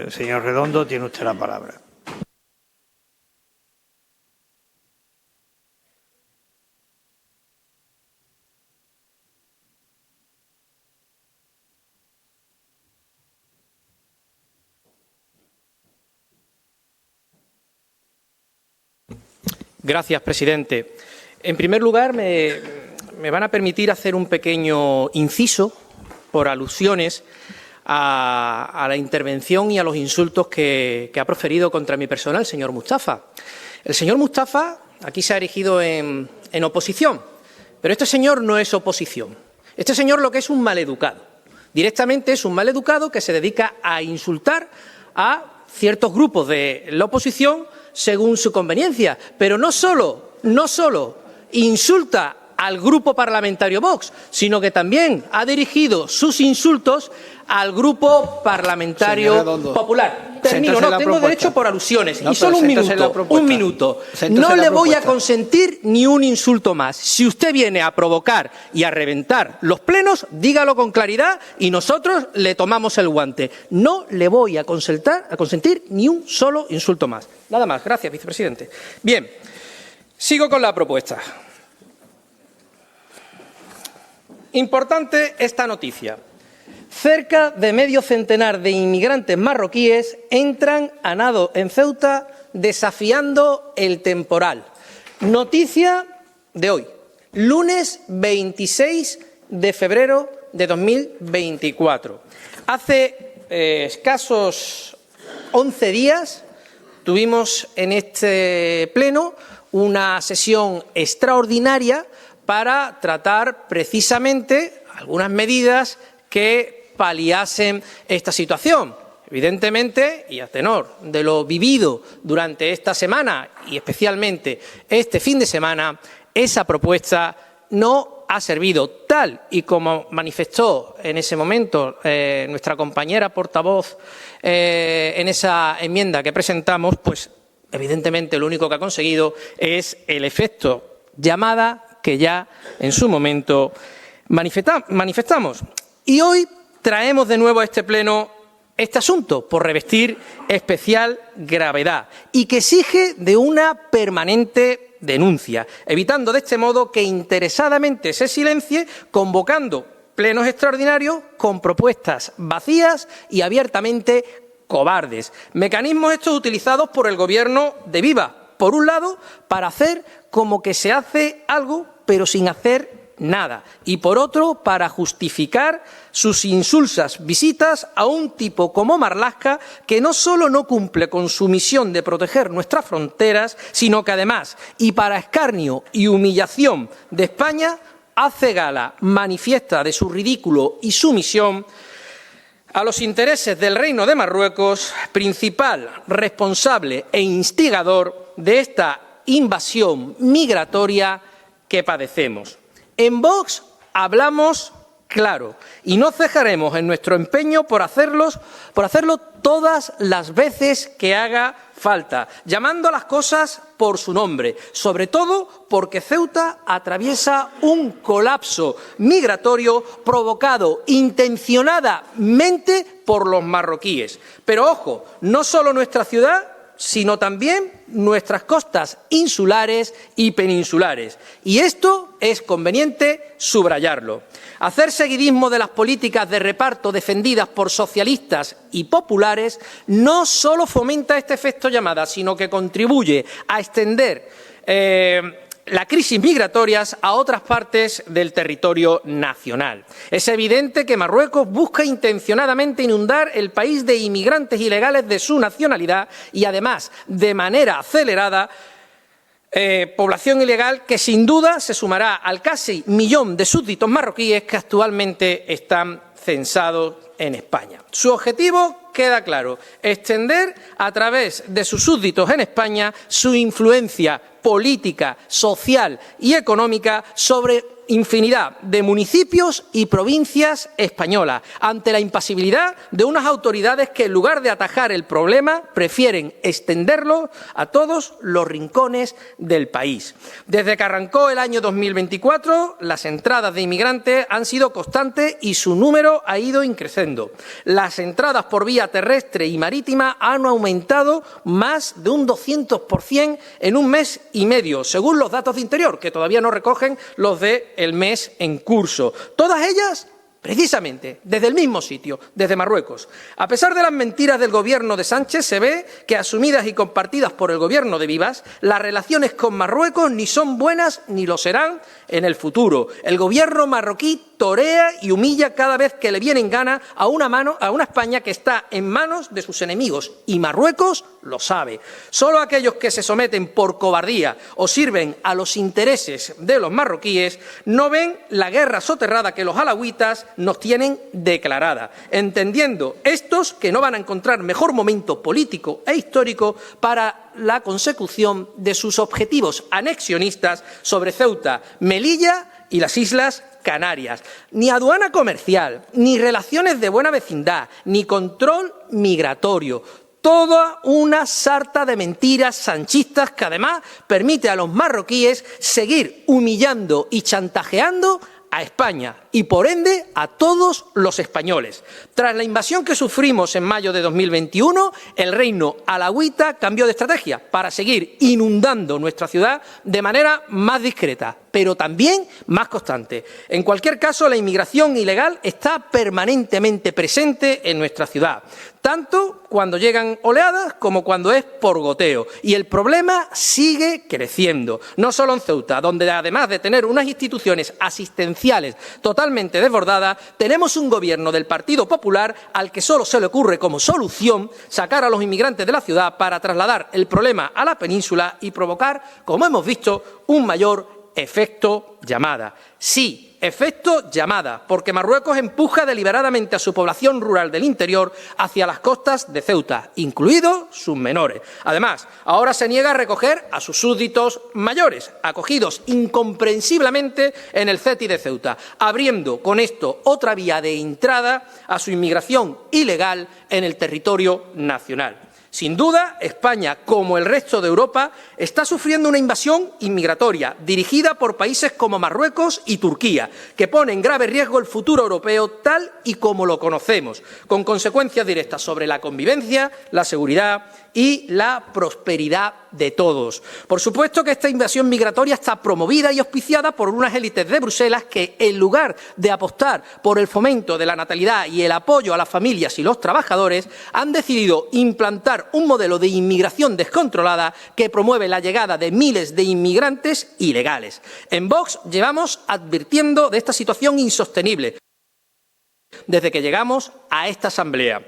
Señor Redondo, tiene usted la palabra. Gracias, presidente. En primer lugar, me van a permitir hacer un pequeño inciso por alusiones a la intervención y a los insultos que ha proferido contra mi persona el señor Mustafa. El señor Mustafa aquí se ha erigido en oposición, pero este señor no es oposición. Este señor lo que es un maleducado. Directamente es un maleducado que se dedica a insultar a ciertos grupos de la oposición según su conveniencia. Pero no solo insulta al grupo parlamentario Vox, sino que también ha dirigido sus insultos al grupo parlamentario Popular. Termino, no, tengo derecho por alusiones. Y solo un minuto. No le voy a consentir ni un insulto más. Si usted viene a provocar y a reventar los plenos, dígalo con claridad y nosotros le tomamos el guante. No le voy a consentir ni un solo insulto más. Nada más. Gracias, vicepresidente. Bien, sigo con la propuesta. Importante esta noticia. Cerca de medio centenar de inmigrantes marroquíes entran a nado en Ceuta desafiando el temporal. Noticia de hoy, lunes 26 de febrero de 2024. Hace escasos 11 días tuvimos en este pleno una sesión extraordinaria para tratar precisamente algunas medidas que paliasen esta situación. Evidentemente, y a tenor de lo vivido durante esta semana y especialmente este fin de semana, esa propuesta no ha servido, tal y como manifestó en ese momento nuestra compañera portavoz en esa enmienda que presentamos, pues evidentemente lo único que ha conseguido es el efecto llamada que ya en su momento manifestamos. Y hoy traemos de nuevo a este pleno este asunto por revestir especial gravedad y que exige de una permanente denuncia, evitando de este modo que interesadamente se silencie, convocando plenos extraordinarios con propuestas vacías y abiertamente cobardes. Mecanismos estos utilizados por el Gobierno de Viva, por un lado, para hacer como que se hace algo, pero sin hacer nada, y por otro, para justificar sus insulsas visitas a un tipo como Marlaska, que no solo no cumple con su misión de proteger nuestras fronteras, sino que además, y para escarnio y humillación de España, hace gala manifiesta de su ridículo y sumisión a los intereses del Reino de Marruecos, principal responsable e instigador de esta invasión migratoria que padecemos. En Vox hablamos claro y no cejaremos en nuestro empeño por hacerlo todas las veces que haga falta, llamando a las cosas por su nombre, sobre todo porque Ceuta atraviesa un colapso migratorio provocado intencionadamente por los marroquíes. Pero ojo, no solo nuestra ciudad, sino también nuestras costas insulares y peninsulares. Y esto es conveniente subrayarlo. Hacer seguidismo de las políticas de reparto defendidas por socialistas y populares no solo fomenta este efecto llamada, sino que contribuye a extender la crisis migratoria a otras partes del territorio nacional. Es evidente que Marruecos busca intencionadamente inundar el país de inmigrantes ilegales de su nacionalidad y, además, de manera acelerada, población ilegal que sin duda se sumará al casi millón de súbditos marroquíes que actualmente están censados en España. Su objetivo queda claro: extender a través de sus súbditos en España su influencia política, social y económica sobre infinidad de municipios y provincias españolas, ante la impasibilidad de unas autoridades que, en lugar de atajar el problema, prefieren extenderlo a todos los rincones del país. Desde que arrancó el año 2024, las entradas de inmigrantes han sido constantes y su número ha ido increciendo. Las entradas por vía terrestre y marítima han aumentado más de un 200% en un mes y medio, según los datos de Interior, que todavía no recogen los del mes en curso. Todas ellas, precisamente, desde el mismo sitio, desde Marruecos. A pesar de las mentiras del Gobierno de Sánchez, se ve que, asumidas y compartidas por el Gobierno de Vivas, las relaciones con Marruecos ni son buenas ni lo serán en el futuro. El Gobierno marroquí torea y humilla cada vez que le viene en gana a una España que está en manos de sus enemigos, y Marruecos lo sabe. Solo aquellos que se someten por cobardía o sirven a los intereses de los marroquíes no ven la guerra soterrada que los alauitas nos tienen declarada, entendiendo estos que no van a encontrar mejor momento político e histórico para la consecución de sus objetivos anexionistas sobre Ceuta, Melilla y las Islas Canarias. Ni aduana comercial, ni relaciones de buena vecindad, ni control migratorio. Toda una sarta de mentiras sanchistas que además permite a los marroquíes seguir humillando y chantajeando a España y, por ende, a todos los españoles. Tras la invasión que sufrimos en mayo de 2021, el reino alauita cambió de estrategia para seguir inundando nuestra ciudad de manera más discreta, pero también más constante. En cualquier caso, la inmigración ilegal está permanentemente presente en nuestra ciudad, tanto cuando llegan oleadas como cuando es por goteo. Y el problema sigue creciendo, no solo en Ceuta, donde además de tener unas instituciones asistenciales totalmente desbordadas, tenemos un gobierno del Partido Popular al que solo se le ocurre como solución sacar a los inmigrantes de la ciudad para trasladar el problema a la península y provocar, como hemos visto, un mayor efecto llamada. Sí, efecto llamada, porque Marruecos empuja deliberadamente a su población rural del interior hacia las costas de Ceuta, incluidos sus menores. Además, ahora se niega a recoger a sus súbditos mayores, acogidos incomprensiblemente en el CETI de Ceuta, abriendo con esto otra vía de entrada a su inmigración ilegal en el territorio nacional. Sin duda, España, como el resto de Europa, está sufriendo una invasión inmigratoria dirigida por países como Marruecos y Turquía, que pone en grave riesgo el futuro europeo tal y como lo conocemos, con consecuencias directas sobre la convivencia, la seguridad y la prosperidad de todos. Por supuesto que esta invasión migratoria está promovida y auspiciada por unas élites de Bruselas que, en lugar de apostar por el fomento de la natalidad y el apoyo a las familias y los trabajadores, han decidido implantar un modelo de inmigración descontrolada que promueve la llegada de miles de inmigrantes ilegales. En Vox llevamos advirtiendo de esta situación insostenible desde que llegamos a esta Asamblea.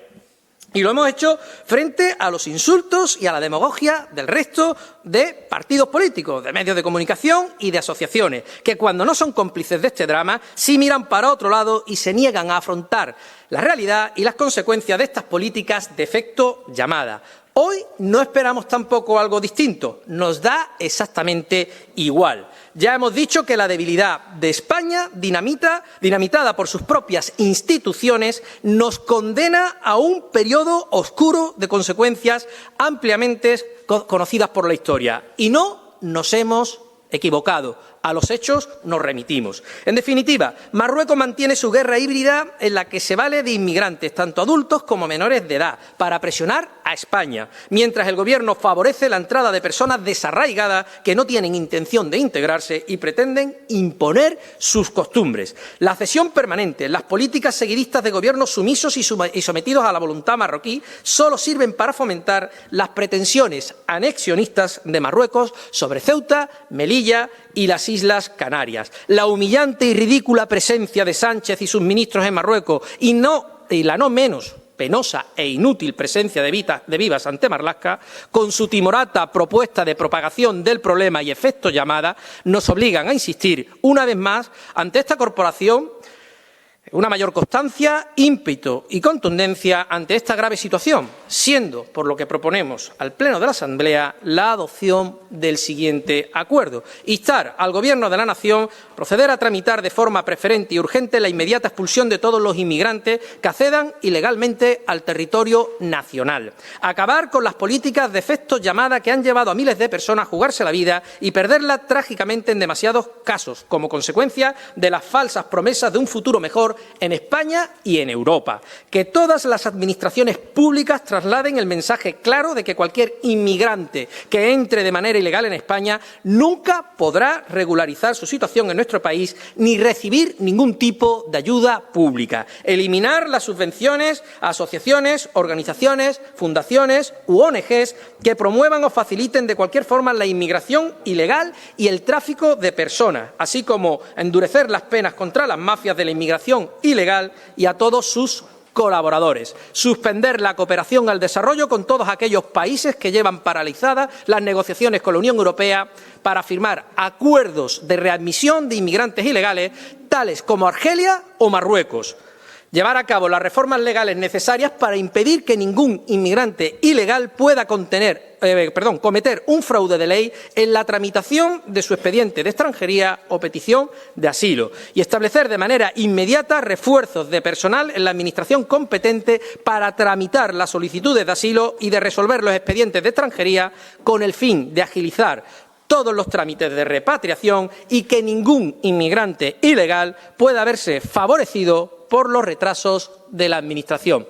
Y lo hemos hecho frente a los insultos y a la demagogia del resto de partidos políticos, de medios de comunicación y de asociaciones, que cuando no son cómplices de este drama, sí miran para otro lado y se niegan a afrontar la realidad y las consecuencias de estas políticas de efecto llamada. Hoy no esperamos tampoco algo distinto, nos da exactamente igual. Ya hemos dicho que la debilidad de España, dinamitada por sus propias instituciones, nos condena a un periodo oscuro de consecuencias ampliamente conocidas por la historia. Y no nos hemos equivocado. A los hechos nos remitimos. En definitiva, Marruecos mantiene su guerra híbrida en la que se vale de inmigrantes, tanto adultos como menores de edad, para presionar a España, mientras el Gobierno favorece la entrada de personas desarraigadas que no tienen intención de integrarse y pretenden imponer sus costumbres. La cesión permanente, las políticas seguidistas de gobiernos sumisos y sometidos a la voluntad marroquí solo sirven para fomentar las pretensiones anexionistas de Marruecos sobre Ceuta, Melilla y las Islas Canarias. La humillante y ridícula presencia de Sánchez y sus ministros en Marruecos y la no menos penosa e inútil presencia de Vivas ante Marlaska, con su timorata propuesta de propagación del problema y efecto llamada, nos obligan a insistir una vez más ante esta corporación una mayor constancia, ímpetu y contundencia ante esta grave situación, siendo, por lo que proponemos al Pleno de la Asamblea, la adopción del siguiente acuerdo. Instar al Gobierno de la Nación a proceder a tramitar de forma preferente y urgente la inmediata expulsión de todos los inmigrantes que accedan ilegalmente al territorio nacional. Acabar con las políticas de efectos llamada que han llevado a miles de personas a jugarse la vida y perderla trágicamente en demasiados casos, como consecuencia de las falsas promesas de un futuro mejor en España y en Europa. Que todas las administraciones públicas trasladen el mensaje claro de que cualquier inmigrante que entre de manera ilegal en España nunca podrá regularizar su situación en nuestro país ni recibir ningún tipo de ayuda pública. Eliminar las subvenciones a asociaciones, organizaciones, fundaciones u ONGs que promuevan o faciliten de cualquier forma la inmigración ilegal y el tráfico de personas, así como endurecer las penas contra las mafias de la inmigración ilegal y a todos sus colaboradores. Suspender la cooperación al desarrollo con todos aquellos países que llevan paralizadas las negociaciones con la Unión Europea para firmar acuerdos de readmisión de inmigrantes ilegales, tales como Argelia o Marruecos. Llevar a cabo las reformas legales necesarias para impedir que ningún inmigrante ilegal pueda cometer un fraude de ley en la tramitación de su expediente de extranjería o petición de asilo y establecer de manera inmediata refuerzos de personal en la Administración competente para tramitar las solicitudes de asilo y de resolver los expedientes de extranjería con el fin de agilizar todos los trámites de repatriación y que ningún inmigrante ilegal pueda verse favorecido por los retrasos de la Administración.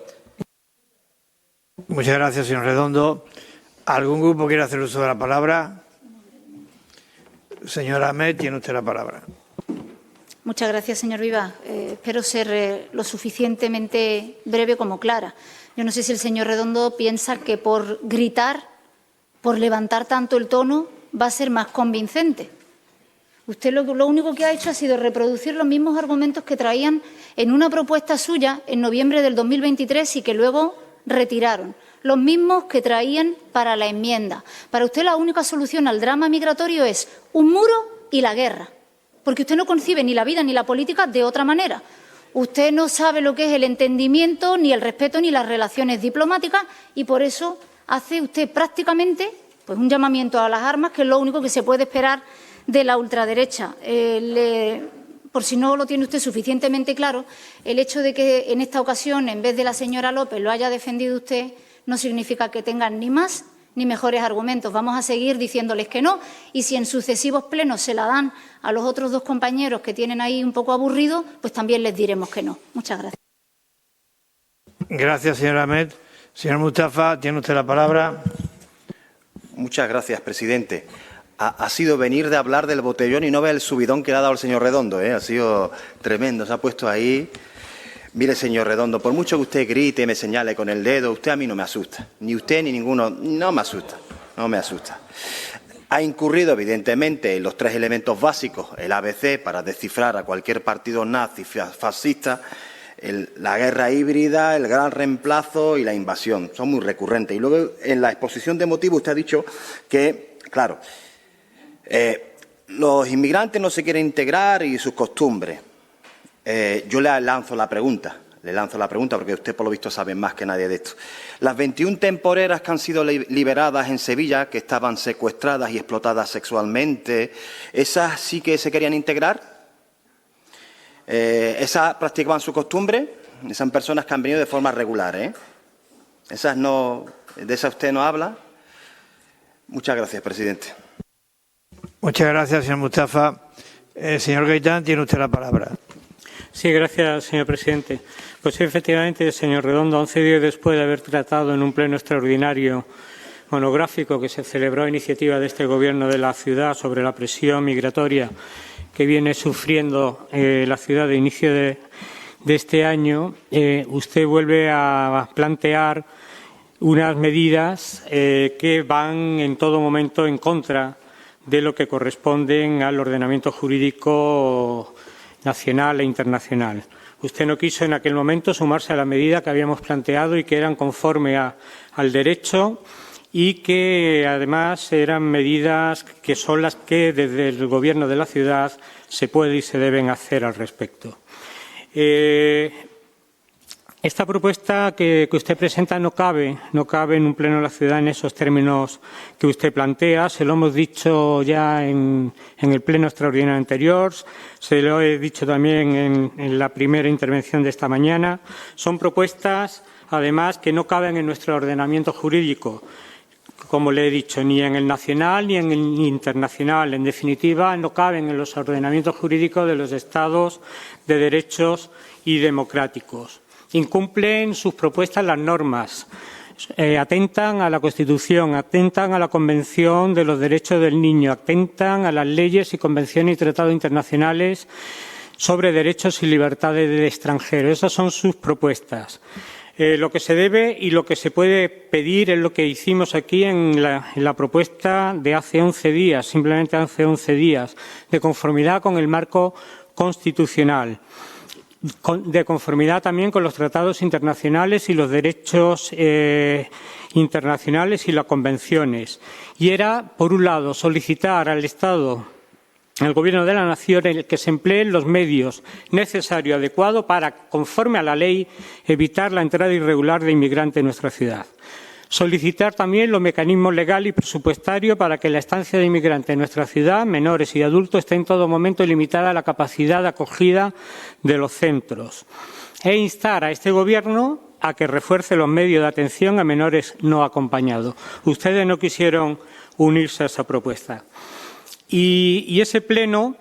Muchas gracias, señor Redondo. ¿Algún grupo quiere hacer uso de la palabra? Señora Ahmed, tiene usted la palabra. Muchas gracias, señor Vivas. Espero ser lo suficientemente breve como clara. Yo no sé si el señor Redondo piensa que por gritar, por levantar tanto el tono, va a ser más convincente. Usted lo único que ha hecho ha sido reproducir los mismos argumentos que traían en una propuesta suya en noviembre del 2023 y que luego retiraron. Los mismos que traían para la enmienda. Para usted la única solución al drama migratorio es un muro y la guerra. Porque usted no concibe ni la vida ni la política de otra manera. Usted no sabe lo que es el entendimiento, ni el respeto, ni las relaciones diplomáticas y por eso hace usted prácticamente pues, un llamamiento a las armas, que es lo único que se puede esperar de la ultraderecha. Por si no lo tiene usted suficientemente claro, el hecho de que en esta ocasión, en vez de la señora López, lo haya defendido usted, no significa que tengan ni más ni mejores argumentos. Vamos a seguir diciéndoles que no y si en sucesivos plenos se la dan a los otros dos compañeros que tienen ahí un poco aburrido, pues también les diremos que no. Muchas gracias. Gracias, señora Ahmed. Señor Mustafa, tiene usted la palabra. Muchas gracias, presidente. Ha sido venir de hablar del botellón y no ver el subidón que le ha dado el señor Redondo, ¿eh? Ha sido tremendo, se ha puesto ahí. Mire, señor Redondo, por mucho que usted grite y me señale con el dedo, usted a mí no me asusta. Ni usted ni ninguno, no me asusta, no me asusta. Ha incurrido, evidentemente, en los tres elementos básicos, el ABC, para descifrar a cualquier partido nazi fascista, la guerra híbrida, el gran reemplazo y la invasión. Son muy recurrentes. Y luego, en la exposición de motivos, usted ha dicho que, claro, los inmigrantes no se quieren integrar y sus costumbres. Yo le lanzo la pregunta porque usted por lo visto sabe más que nadie de esto. Las 21 temporeras que han sido liberadas en Sevilla, que estaban secuestradas y explotadas sexualmente, ¿esas sí que se querían integrar? ¿Esas practicaban su costumbre? Esas personas que han venido de forma regular, ¿eh? ¿Esas no, de esas usted no habla? Muchas gracias, presidente. Muchas gracias, señor Mustafa. Señor Gaitán, tiene usted la palabra. Sí, gracias, señor presidente. Pues sí, efectivamente, señor Redondo, 11 días después de haber tratado en un pleno extraordinario monográfico que se celebró a iniciativa de este Gobierno de la ciudad sobre la presión migratoria que viene sufriendo la ciudad de inicio de este año, usted vuelve a plantear unas medidas que van en todo momento en contra de lo que corresponden al ordenamiento jurídico nacional e internacional. Usted no quiso en aquel momento sumarse a la medida que habíamos planteado y que eran conforme al derecho y que además eran medidas que son las que desde el Gobierno de la ciudad se puede y se deben hacer al respecto. Esta propuesta que usted presenta no cabe en un pleno de la ciudad en esos términos que usted plantea. Se lo hemos dicho ya en el pleno extraordinario anterior, se lo he dicho también en la primera intervención de esta mañana. Son propuestas, además, que no caben en nuestro ordenamiento jurídico, como le he dicho, ni en el nacional ni en el internacional. En definitiva, no caben en los ordenamientos jurídicos de los Estados de derechos y democráticos. Incumplen sus propuestas las normas, atentan a la Constitución, atentan a la Convención de los Derechos del Niño, atentan a las leyes y convenciones y tratados internacionales sobre derechos y libertades del extranjero. Esas son sus propuestas. Lo que se debe y lo que se puede pedir es lo que hicimos aquí en la propuesta de hace 11 días, simplemente hace 11 días, de conformidad con el marco constitucional, de conformidad también con los tratados internacionales y los derechos internacionales y las convenciones. Y era, por un lado, solicitar al Estado, al Gobierno de la Nación, el que se empleen los medios necesarios y adecuados para, conforme a la ley, evitar la entrada irregular de inmigrantes en nuestra ciudad. Solicitar también los mecanismos legales y presupuestarios para que la estancia de inmigrantes en nuestra ciudad, menores y adultos, esté en todo momento limitada a la capacidad de acogida de los centros. E instar a este Gobierno a que refuerce los medios de atención a menores no acompañados. Ustedes no quisieron unirse a esa propuesta. Y ese pleno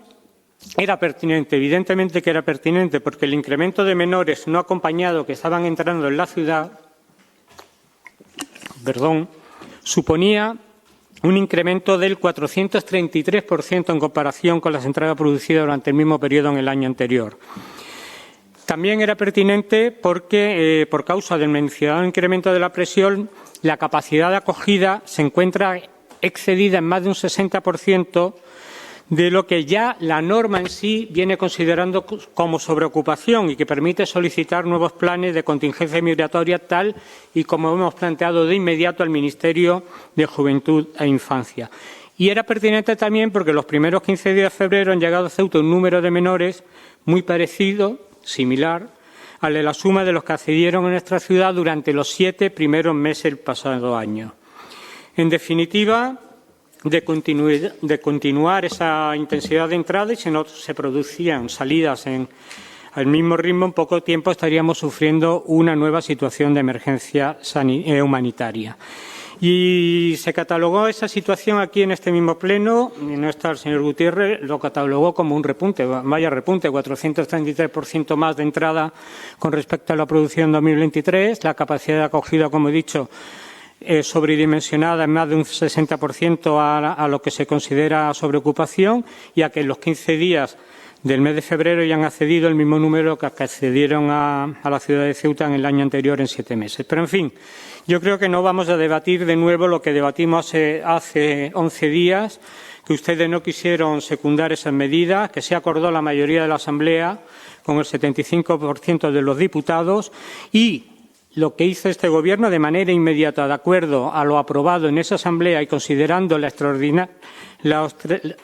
era pertinente, evidentemente que era pertinente, porque el incremento de menores no acompañados que estaban entrando en la ciudad suponía un incremento del 433% en comparación con las entradas producidas durante el mismo periodo en el año anterior. También era pertinente porque, por causa del mencionado incremento de la presión, la capacidad de acogida se encuentra excedida en más de un 60% de lo que ya la norma en sí viene considerando como sobreocupación y que permite solicitar nuevos planes de contingencia migratoria, tal y como hemos planteado de inmediato al Ministerio de Juventud e Infancia. Y era pertinente también porque los primeros 15 días de febrero han llegado a Ceuta un número de menores muy parecido, similar, al de la suma de los que accedieron en nuestra ciudad durante los 7 primeros meses del pasado año. En definitiva, de continuar esa intensidad de entrada, y si no se producían salidas al mismo ritmo, en poco tiempo estaríamos sufriendo una nueva situación de emergencia humanitaria. Y se catalogó esa situación aquí en este mismo pleno, y no está el señor Gutiérrez, lo catalogó como un repunte, vaya repunte, 433% más de entrada con respecto a la producción 2023, la capacidad de acogida, como he dicho, sobredimensionada en más de un 60% a lo que se considera sobreocupación, y a que en los 15 días del mes de febrero ya han accedido el mismo número que accedieron a la ciudad de Ceuta en el año anterior en 7 meses. Pero, en fin, yo creo que no vamos a debatir de nuevo lo que debatimos hace 11 días, que ustedes no quisieron secundar esas medidas, que se acordó la mayoría de la Asamblea con el 75% de los diputados, y lo que hizo este Gobierno de manera inmediata, de acuerdo a lo aprobado en esa Asamblea y considerando la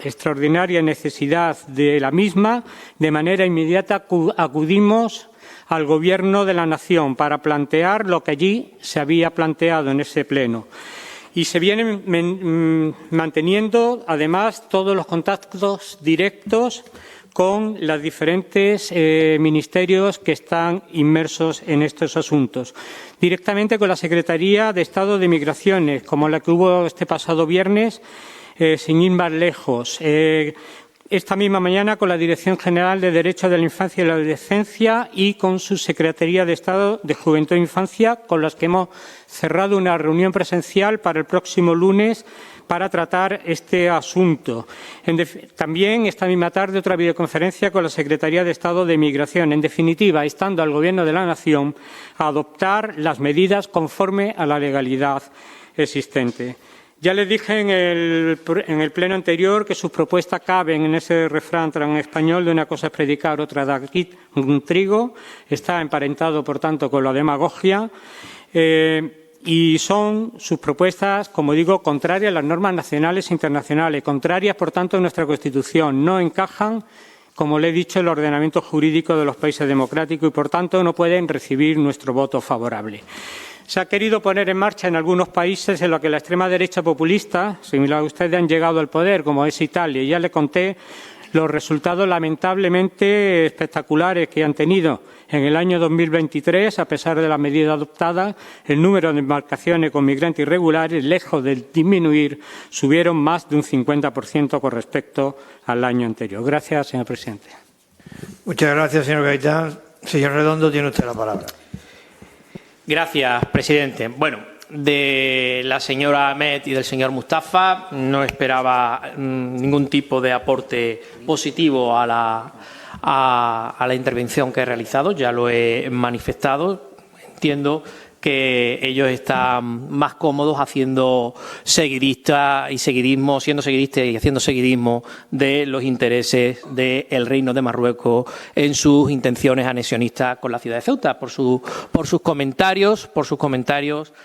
extraordinaria necesidad de la misma, de manera inmediata acudimos al Gobierno de la Nación para plantear lo que allí se había planteado en ese pleno. Y se vienen manteniendo, además, todos los contactos directos con los diferentes ministerios que están inmersos en estos asuntos. Directamente con la Secretaría de Estado de Migraciones, como la que hubo este pasado viernes, sin ir más lejos. Esta misma mañana con la Dirección General de Derechos de la Infancia y la Adolescencia y con su Secretaría de Estado de Juventud e Infancia, con las que hemos cerrado una reunión presencial para el próximo lunes para tratar este asunto. También esta misma tarde otra videoconferencia con la Secretaría de Estado de Migración. En definitiva, instando al Gobierno de la Nación a adoptar las medidas conforme a la legalidad existente. Ya les dije en el pleno anterior que sus propuestas caben en ese refrán en español de una cosa es predicar, otra dar un trigo. Está emparentado, por tanto, con la demagogia. Y son sus propuestas, como digo, contrarias a las normas nacionales e internacionales, contrarias, por tanto, a nuestra Constitución. No encajan como le he dicho, el ordenamiento jurídico de los países democráticos y, por tanto, no pueden recibir nuestro voto favorable. Se ha querido poner en marcha en algunos países en los que la extrema derecha populista, similar a ustedes, han llegado al poder, como es Italia. Y ya le conté los resultados lamentablemente espectaculares que han tenido. En el año 2023, a pesar de las medidas adoptadas, el número de embarcaciones con migrantes irregulares, lejos de disminuir, subieron más de un 50% con respecto al año anterior. Gracias, señor presidente. Muchas gracias, señor Gaitán. Señor Redondo, tiene usted la palabra. Gracias, presidente. Bueno, de la señora Ahmed y del señor Mustafa no esperaba ningún tipo de aporte positivo a la intervención que he realizado, ya lo he manifestado. Entiendo que ellos están más cómodos haciendo seguidistas y seguidismo, siendo seguidistas y haciendo seguidismo de los intereses del Reino de Marruecos en sus intenciones anexionistas con la ciudad de Ceuta. Por sus comentarios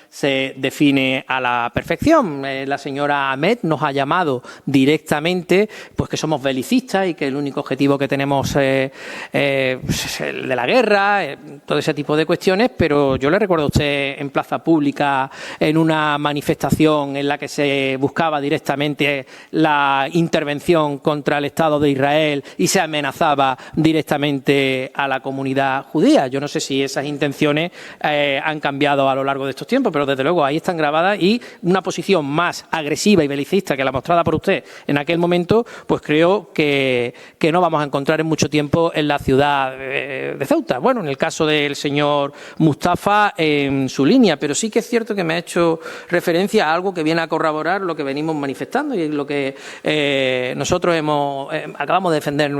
se define a la perfección. La señora Ahmed nos ha llamado directamente pues que somos belicistas y que el único objetivo que tenemos es el de la guerra, todo ese tipo de cuestiones, pero yo le recuerdo a usted en plaza pública en una manifestación en la que se buscaba directamente la intervención contra el Estado de Israel y se amenazaba directamente a la comunidad judía. Yo no sé si esas intenciones han cambiado a lo largo de estos tiempos, pero desde luego ahí están grabadas, y una posición más agresiva y belicista que la mostrada por usted en aquel momento, pues creo que no vamos a encontrar en mucho tiempo en la ciudad de Ceuta. Bueno, en el caso del señor Mustafa, en su línea, pero sí que es cierto que me ha hecho referencia a algo que viene a corroborar lo que venimos manifestando y lo que nosotros acabamos de defender en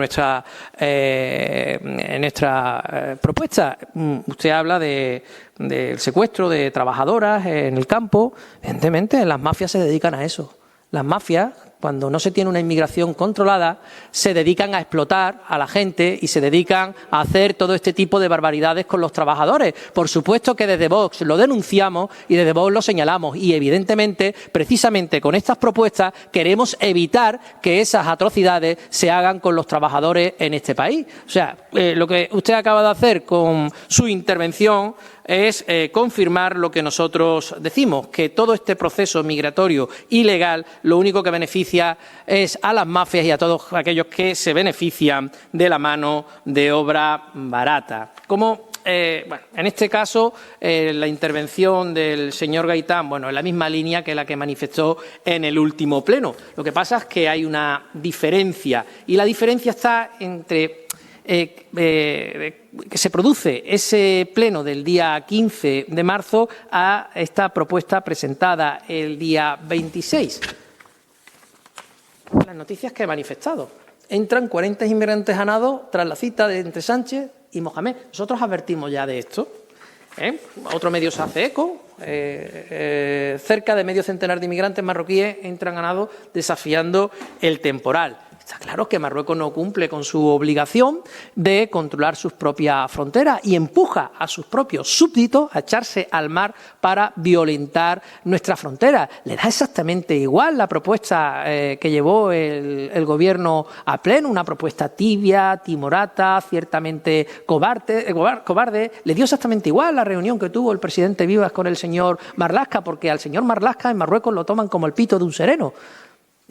nuestra propuesta. Usted habla del secuestro de trabajadoras en el campo. Evidentemente, las mafias se dedican a eso. Las mafias, cuando no se tiene una inmigración controlada, se dedican a explotar a la gente y se dedican a hacer todo este tipo de barbaridades con los trabajadores. Por supuesto que desde Vox lo denunciamos y desde Vox lo señalamos, y evidentemente, precisamente con estas propuestas, queremos evitar que esas atrocidades se hagan con los trabajadores en este país. O sea, lo que usted acaba de hacer con su intervención es confirmar lo que nosotros decimos, que todo este proceso migratorio ilegal lo único que beneficia es a las mafias y a todos aquellos que se benefician de la mano de obra barata. Como en este caso, la intervención del señor Gaitán, bueno, en la misma línea que la que manifestó en el último pleno. Lo que pasa es que hay una diferencia, y la diferencia está entre que se produce ese pleno del día 15 de marzo a esta propuesta presentada el día 26. Las noticias que he manifestado. Entran 40 inmigrantes a nado tras la cita entre Sánchez y Mohamed. Nosotros advertimos ya de esto. Otro medio se hace eco. Cerca de medio centenar de inmigrantes marroquíes entran a nado desafiando el temporal. Está claro que Marruecos no cumple con su obligación de controlar sus propias fronteras y empuja a sus propios súbditos a echarse al mar para violentar nuestra frontera. Le da exactamente igual la propuesta que llevó el Gobierno a pleno, una propuesta tibia, timorata, ciertamente cobarde. Le dio exactamente igual la reunión que tuvo el presidente Vivas con el señor Marlaska, porque al señor Marlaska en Marruecos lo toman como el pito de un sereno.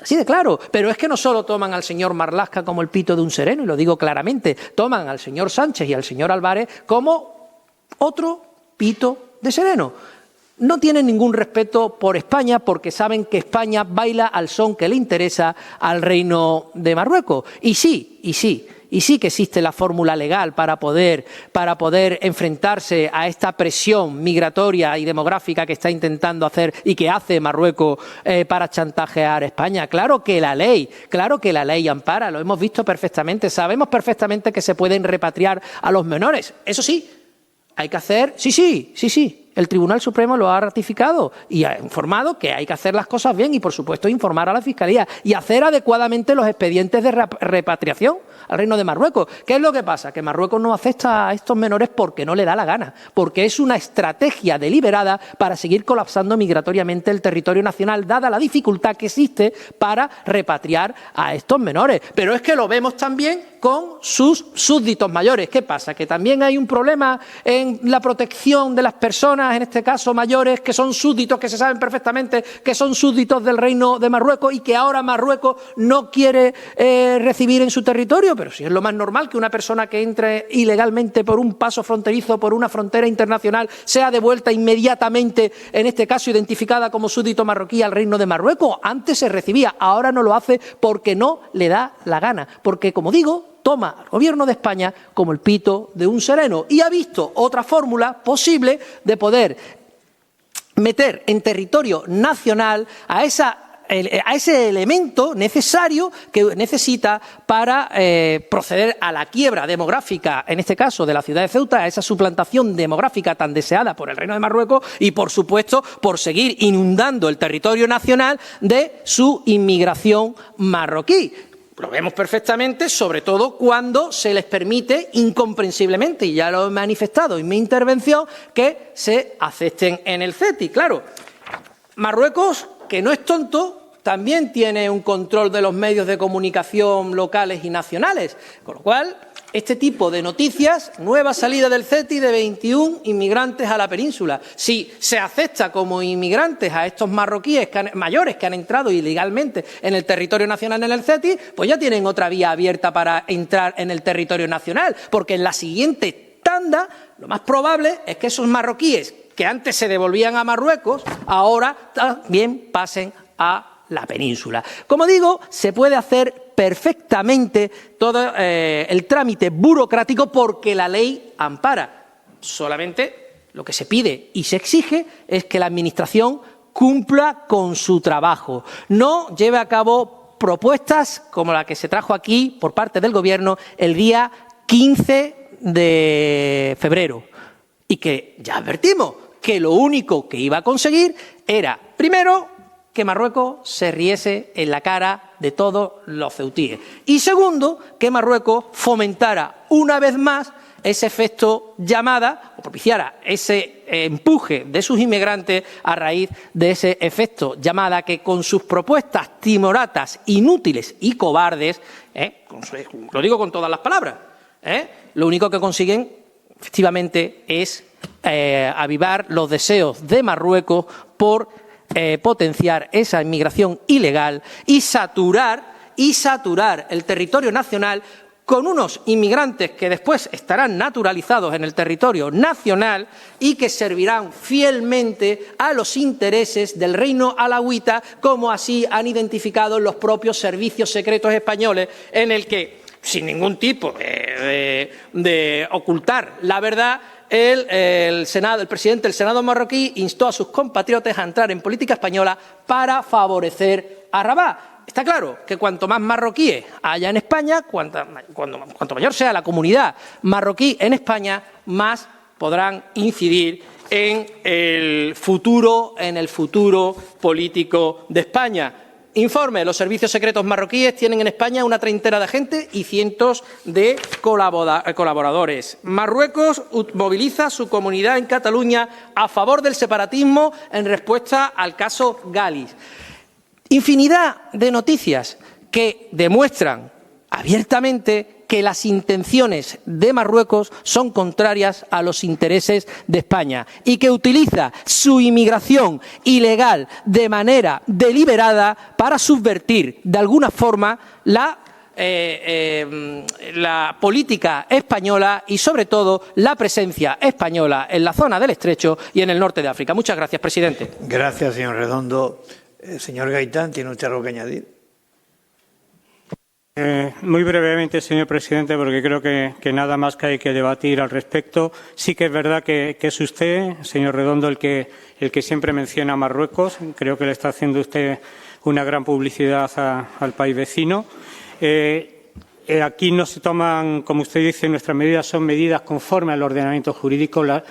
Así de claro, pero es que no solo toman al señor Marlaska como el pito de un sereno, y lo digo claramente, toman al señor Sánchez y al señor Álvarez como otro pito de sereno. No tienen ningún respeto por España porque saben que España baila al son que le interesa al Reino de Marruecos. Y sí que existe la fórmula legal para poder enfrentarse a esta presión migratoria y demográfica que está intentando hacer y que hace Marruecos para chantajear a España. Claro que la ley ampara, lo hemos visto perfectamente, sabemos perfectamente que se pueden repatriar a los menores. Eso sí, hay que hacer, sí, el Tribunal Supremo lo ha ratificado y ha informado que hay que hacer las cosas bien y, por supuesto, informar a la Fiscalía y hacer adecuadamente los expedientes de repatriación al Reino de Marruecos. ¿Qué es lo que pasa? Que Marruecos no acepta a estos menores porque no le da la gana, porque es una estrategia deliberada para seguir colapsando migratoriamente el territorio nacional, dada la dificultad que existe para repatriar a estos menores. Pero es que lo vemos también con sus súbditos mayores. ¿Qué pasa? Que también hay un problema en la protección de las personas, en este caso mayores, que son súbditos, que se saben perfectamente que son súbditos del Reino de Marruecos y que ahora Marruecos no quiere recibir en su territorio. Pero si es lo más normal que una persona que entre ilegalmente por un paso fronterizo, por una frontera internacional, sea devuelta inmediatamente, en este caso identificada como súbdito marroquí, al Reino de Marruecos. Antes se recibía, ahora no lo hace porque no le da la gana. Porque, como digo, toma al Gobierno de España como el pito de un sereno y ha visto otra fórmula posible de poder meter en territorio nacional a ese elemento necesario que necesita para proceder a la quiebra demográfica, en este caso de la ciudad de Ceuta, a esa suplantación demográfica tan deseada por el Reino de Marruecos y, por supuesto, por seguir inundando el territorio nacional de su inmigración marroquí. Lo vemos perfectamente, sobre todo cuando se les permite incomprensiblemente, y ya lo he manifestado en mi intervención, que se acepten en el CETI. Claro, Marruecos, que no es tonto, también tiene un control de los medios de comunicación locales y nacionales, con lo cual este tipo de noticias, nueva salida del CETI de 21 inmigrantes a la península. Si se acepta como inmigrantes a estos marroquíes mayores que han entrado ilegalmente en el territorio nacional en el CETI, pues ya tienen otra vía abierta para entrar en el territorio nacional, porque en la siguiente tanda lo más probable es que esos marroquíes que antes se devolvían a Marruecos, ahora también pasen a la península. Como digo, se puede hacer perfectamente todo el trámite burocrático porque la ley ampara. Solamente lo que se pide y se exige es que la Administración cumpla con su trabajo, no lleve a cabo propuestas como la que se trajo aquí por parte del Gobierno el día 15 de febrero y que ya advertimos que lo único que iba a conseguir era, primero, que Marruecos se riese en la cara de todos los ceutíes. Y segundo, que Marruecos fomentara una vez más ese efecto llamada o propiciara ese empuje de sus inmigrantes a raíz de ese efecto llamada que con sus propuestas timoratas, inútiles y cobardes, lo digo con todas las palabras, lo único que consiguen efectivamente es avivar los deseos de Marruecos por potenciar esa inmigración ilegal y saturar el territorio nacional con unos inmigrantes que después estarán naturalizados en el territorio nacional y que servirán fielmente a los intereses del reino alauita, como así han identificado los propios servicios secretos españoles, en el que, sin ningún tipo de ocultar la verdad, el presidente del Senado marroquí instó a sus compatriotas a entrar en política española para favorecer a Rabat. Está claro que cuanto más marroquíes haya en España, cuanto mayor sea la comunidad marroquí en España, más podrán incidir en el futuro político de España. Informe, los servicios secretos marroquíes tienen en España una treintena de agentes y cientos de colaboradores. Marruecos moviliza su comunidad en Cataluña a favor del separatismo en respuesta al caso Gálix. Infinidad de noticias que demuestran abiertamente que las intenciones de Marruecos son contrarias a los intereses de España y que utiliza su inmigración ilegal de manera deliberada para subvertir de alguna forma la política española y, sobre todo, la presencia española en la zona del Estrecho y en el norte de África. Muchas gracias, presidente. Gracias, señor Redondo. Señor Gaitán, ¿tiene usted algo que añadir? Muy brevemente, señor presidente, porque creo que nada más que hay que debatir al respecto. Sí que es verdad que es usted, señor Redondo, el que siempre menciona a Marruecos. Creo que le está haciendo usted una gran publicidad al país vecino. Aquí no se toman, como usted dice, nuestras medidas son medidas conforme al ordenamiento jurídico. Las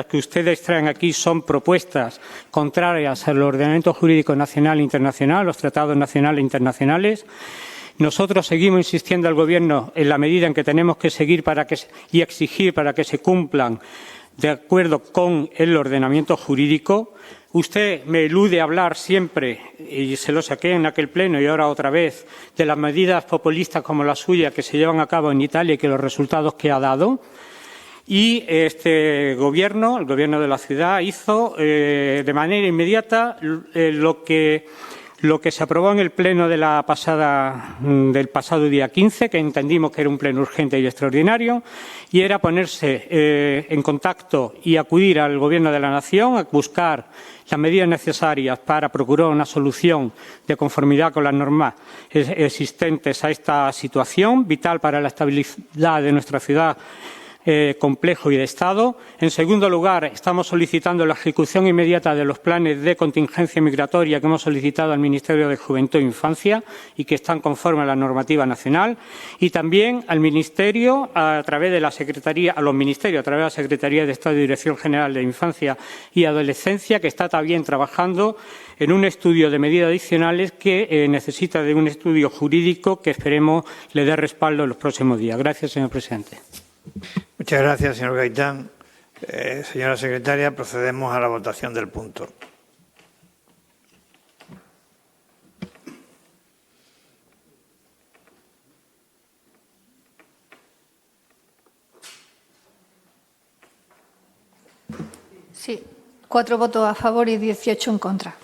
que ustedes traen aquí son propuestas contrarias al ordenamiento jurídico nacional e internacional, los tratados nacionales e internacionales. Nosotros seguimos insistiendo al Gobierno en la medida en que tenemos que seguir y exigir para que se cumplan de acuerdo con el ordenamiento jurídico. Usted me elude hablar siempre, y se lo saqué en aquel pleno y ahora otra vez, de las medidas populistas como la suya que se llevan a cabo en Italia y que los resultados que ha dado. Y este Gobierno, el Gobierno de la ciudad, hizo de manera inmediata lo que se aprobó en el pleno del pasado día 15, que entendimos que era un pleno urgente y extraordinario, y era ponerse en contacto y acudir al Gobierno de la Nación a buscar las medidas necesarias para procurar una solución de conformidad con las normas existentes a esta situación, vital para la estabilidad de nuestra ciudad, complejo y de Estado. En segundo lugar, estamos solicitando la ejecución inmediata de los planes de contingencia migratoria que hemos solicitado al Ministerio de Juventud e Infancia y que están conformes a la normativa nacional, y también al Ministerio a través de la Secretaría, a los ministerios a través de la Secretaría de Estado y Dirección General de Infancia y Adolescencia, que está también trabajando en un estudio de medidas adicionales que necesita de un estudio jurídico que esperemos le dé respaldo en los próximos días. Gracias, señor presidente. Muchas gracias, señor Gaitán. Señora secretaria, procedemos a la votación del punto. Sí, 4 votos a favor y 18 en contra.